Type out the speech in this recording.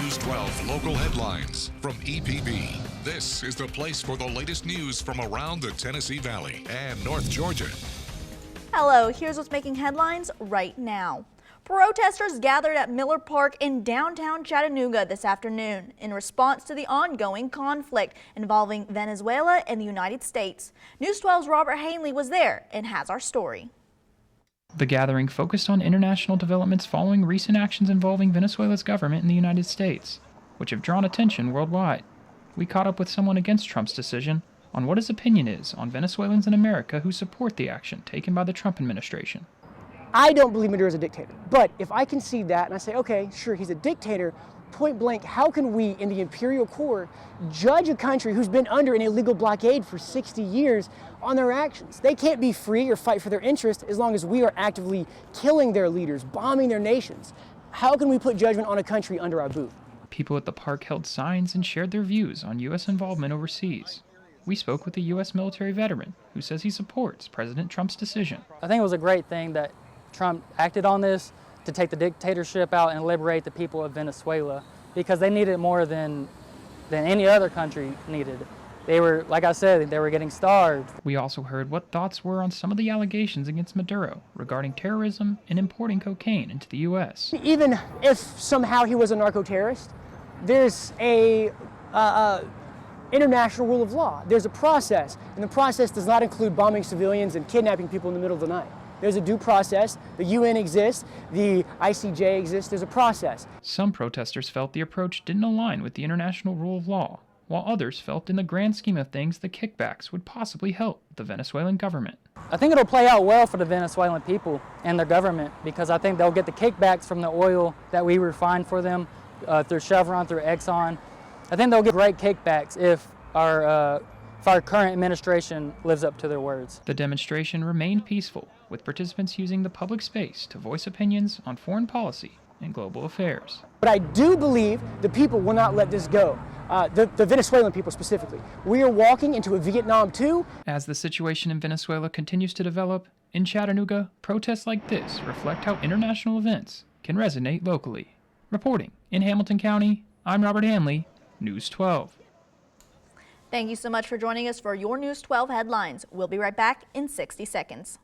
News 12 local headlines from EPB. This is the place for the latest news from around the Tennessee Valley and North Georgia. Hello, here's what's making headlines right now. Protesters gathered at Miller Park in downtown Chattanooga this afternoon in response to the ongoing conflict involving Venezuela and the United States. News 12's Robert Hanley was there and has our story. The gathering focused on international developments following recent actions involving Venezuela's government and the United States, which have drawn attention worldwide. We caught up with someone against Trump's decision on what his opinion is on Venezuelans in America who support the action taken by the Trump administration. I don't believe Maduro is a dictator, but if I can see that and I say, okay, sure, he's a dictator, point blank, how can we in the imperial core judge a country who's been under an illegal blockade for 60 years on their actions? They can't be free or fight for their interests as long as we are actively killing their leaders, bombing their nations. How can we put judgment on a country under our boot? People at the park held signs and shared their views on U.S. involvement overseas. We spoke with a U.S. military veteran who says he supports President Trump's decision. I think it was a great thing that Trump acted on this to take the dictatorship out and liberate the people of Venezuela, because they needed it more than any other country needed. They were, like I said, they were getting starved. We also heard what thoughts were on some of the allegations against Maduro regarding terrorism and importing cocaine into the U.S. Even if somehow he was a narco-terrorist, there's a international rule of law. There's a process, and the process does not include bombing civilians and kidnapping people in the middle of the night. There's a due process. The UN exists. The ICJ exists. There's a process. Some protesters felt the approach didn't align with the international rule of law, while others felt in the grand scheme of things the kickbacks would possibly help the Venezuelan government. I think it'll play out well for the Venezuelan people and their government, because I think they'll get the kickbacks from the oil that we refine for them through Chevron, through Exxon. I think they'll get great kickbacks if our current administration lives up to their words. The demonstration remained peaceful, with participants using the public space to voice opinions on foreign policy and global affairs. But I do believe the people will not let this go, the Venezuelan people specifically. We are walking into a Vietnam II. As the situation in Venezuela continues to develop, in Chattanooga, protests like this reflect how international events can resonate locally. Reporting in Hamilton County, I'm Robert Hanley, News 12. Thank you so much for joining us for your News 12 headlines. We'll be right back in 60 seconds.